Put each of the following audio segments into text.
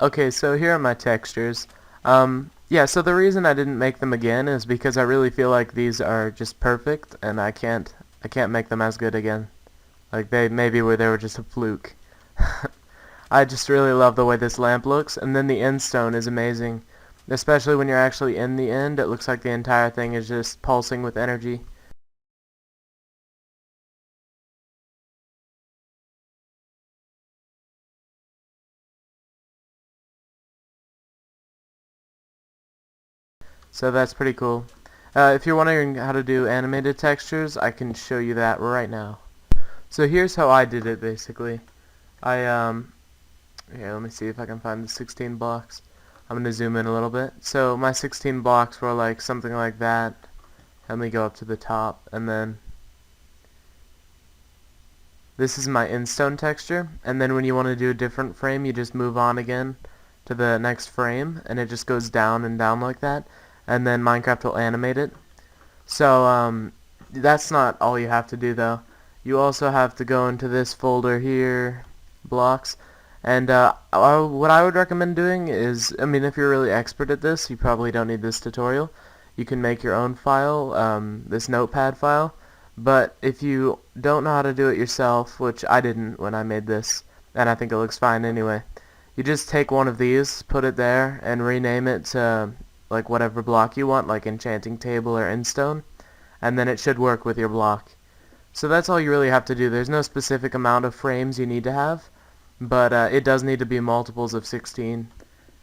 Okay, so here are my textures. Yeah, so the reason I didn't make them again is because I really feel like these are just perfect, and I can't make them as good again. Like they were just a fluke. I just really love the way this lamp looks, and then the end stone is amazing. Especially when you're actually in the end, it looks like the entire thing is just pulsing with energy. So that's pretty cool. If you're wondering how to do animated textures, I can show you that right now. So here's how I did it basically. Here, let me see if I can find the 16 blocks. I'm going to zoom in a little bit. So my 16 blocks were like something like that. Let me go up to the top, and then this is my in-stone texture, and then when you want to do a different frame, you just move on again to the next frame, and it just goes down and down like that, and then Minecraft will animate it. So that's not all you have to do though. You also have to go into this folder here, blocks, and what I would recommend doing is, I mean, if you're really expert at this, you probably don't need this tutorial. You can make your own file, this notepad file, but if you don't know how to do it yourself, which I didn't when I made this, and I think it looks fine anyway, you just take one of these, put it there, and rename it to like whatever block you want, like enchanting table or endstone, and then it should work with your block. So that's all you really have to do. There's no specific amount of frames you need to have, but it does need to be multiples of 16,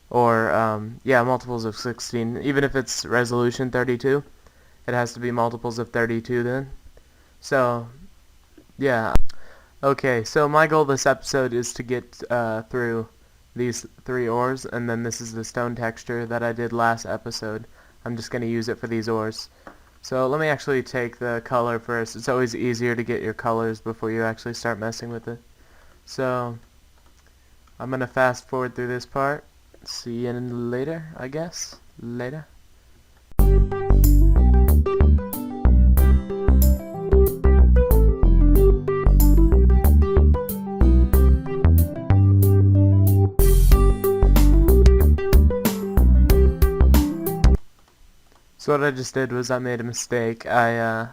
or yeah, multiples of 16. Even if it's resolution 32, it has to be multiples of 32 then. So yeah. Okay, so my goal this episode is to get through these 3 ores, and then this is the stone texture that I did last episode. I'm just going to use it for these ores. So let me actually take the color first. It's always easier to get your colors before you actually start messing with it. So I'm going to fast forward through this part. See you later, I guess. Later. So what I just did was I made a mistake. I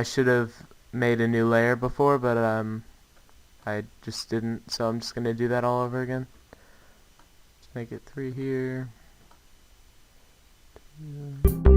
should have made a new layer before, but I just didn't, so I'm just gonna do that all over again. Just make it 3 here. 2.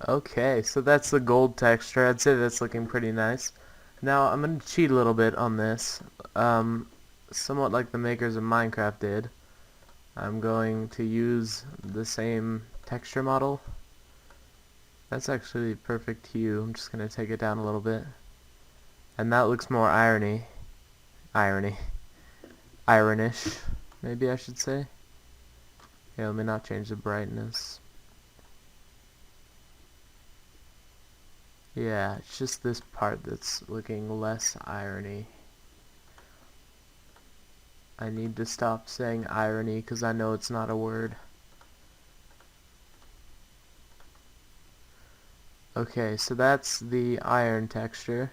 Okay, so that's the gold texture. I'd say that's looking pretty nice. Now I'm going to cheat a little bit on this, somewhat like the makers of Minecraft did. I'm going to use the same texture model. That's actually perfect hue. I'm just going to take it down a little bit. And that looks more ironish, maybe I should say. Here, let me not change the brightness. Yeah, it's just this part that's looking less irony. I need to stop saying irony because I know it's not a word. Okay, so that's the iron texture.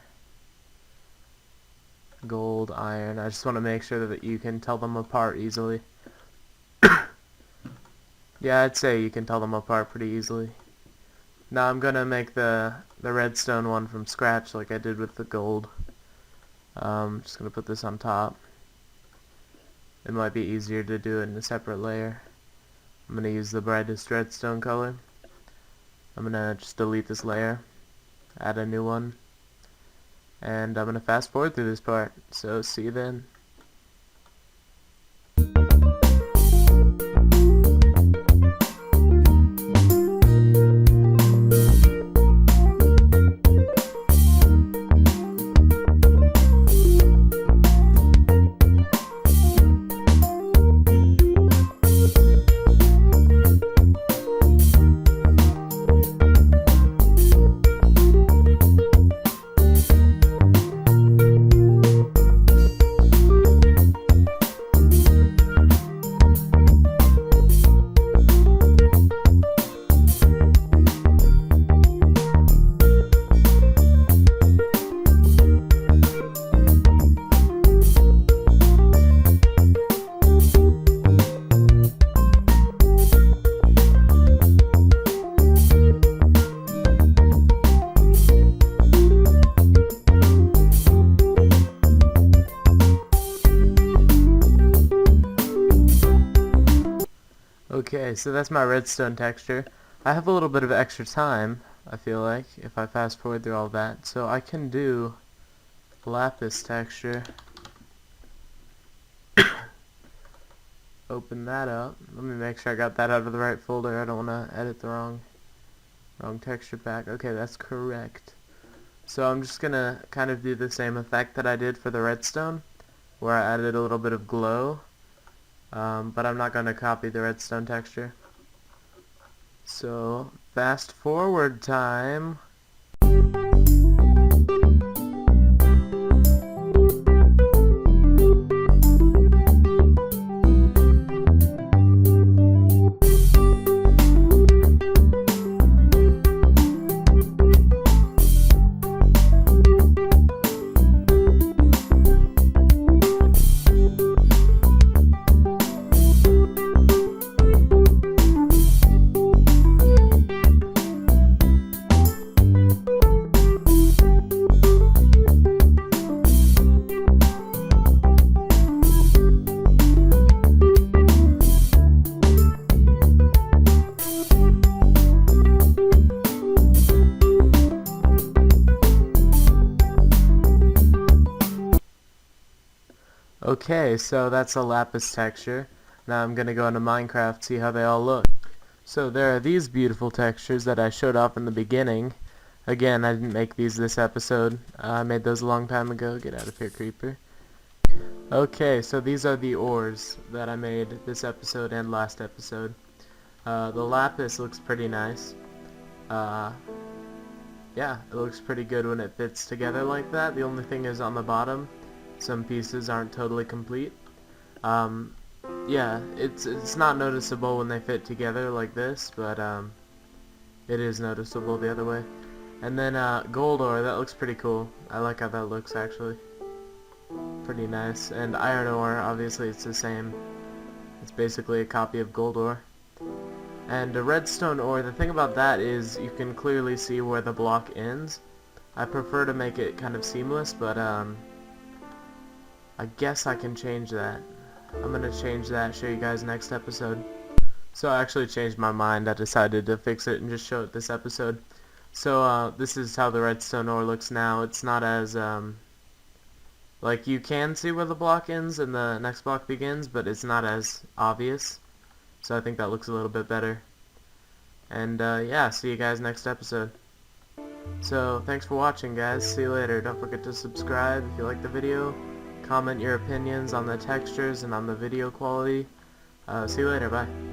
Gold, iron. I just want to make sure that you can tell them apart easily. Yeah, I'd say you can tell them apart pretty easily. Now I'm gonna make the redstone one from scratch like I did with the gold. Just gonna put this on top. It might be easier to do it in a separate layer. I'm gonna use the brightest redstone color. I'm gonna just delete this layer, add a new one, and I'm gonna fast forward through this part. So see you then. Okay, so that's my redstone texture. I have a little bit of extra time, I feel like, if I fast forward through all that. So I can do Lapis Texture. Open that up. Let me make sure I got that out of the right folder. I don't want to edit the wrong texture pack. Okay, that's correct. So I'm just gonna kind of do the same effect that I did for the redstone, where I added a little bit of glow. But I'm not going to copy the redstone texture. So, fast forward time. Okay, so that's a lapis texture. Now I'm gonna go into Minecraft, see how they all look. So there are these beautiful textures that I showed off in the beginning. Again, I didn't make these this episode. I made those a long time ago. Get out of here, creeper. Okay, so these are the ores that I made this episode and last episode. The lapis looks pretty nice. Yeah, it looks pretty good when it fits together like that. The only thing is on the bottom, some pieces aren't totally complete. Yeah, it's not noticeable when they fit together like this, but it is noticeable the other way. And then gold ore, that looks pretty cool. I like how that looks actually. Pretty nice. And iron ore, obviously it's the same. It's basically a copy of gold ore. And a redstone ore, the thing about that is you can clearly see where the block ends. I prefer to make it kind of seamless, but I guess I can change that. I'm gonna change that, show you guys next episode. So I actually changed my mind. I decided to fix it and just show it this episode. So this is how the redstone ore looks now. It's not as like, you can see where the block ends and the next block begins, but it's not as obvious. So I think that looks a little bit better. And yeah, see you guys next episode. So thanks for watching, guys. See you later. Don't forget to subscribe if you like the video. Comment your opinions on the textures and on the video quality. See you later. Bye.